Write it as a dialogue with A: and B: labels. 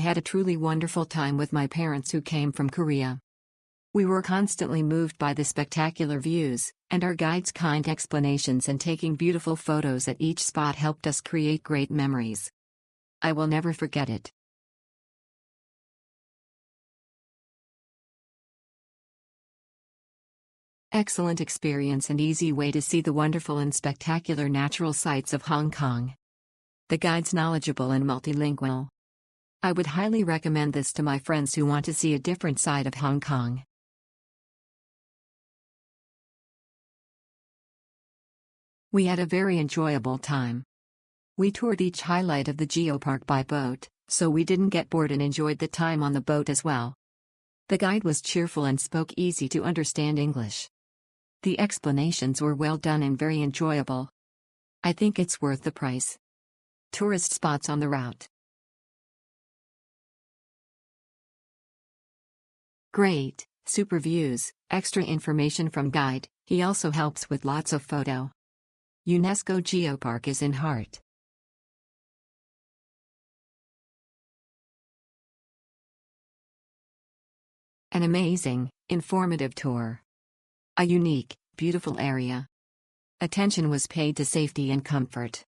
A: had a truly wonderful time with my parents who came from Korea. We were constantly moved by the spectacular views, and our guide's kind explanations and taking beautiful photos at each spot helped us create great memories. I will never forget it. Excellent experience and easy way to see the wonderful and spectacular natural sights of Hong Kong. The guide's knowledgeable and multilingual. I would highly recommend this to my friends who want to see a different side of Hong Kong. We had a very enjoyable time. We toured each highlight of the Geopark by boat, so we didn't get bored and enjoyed the time on the boat as well. The guide was cheerful and spoke easy to understand English. The explanations were well done and very enjoyable. I think it's worth the price. Tourist spots on the route. Great, super views, extra information from guide. He also helps with lots of photo. UNESCO Geopark is in heart. An amazing, informative tour. A unique, beautiful area. Attention was paid to safety and comfort.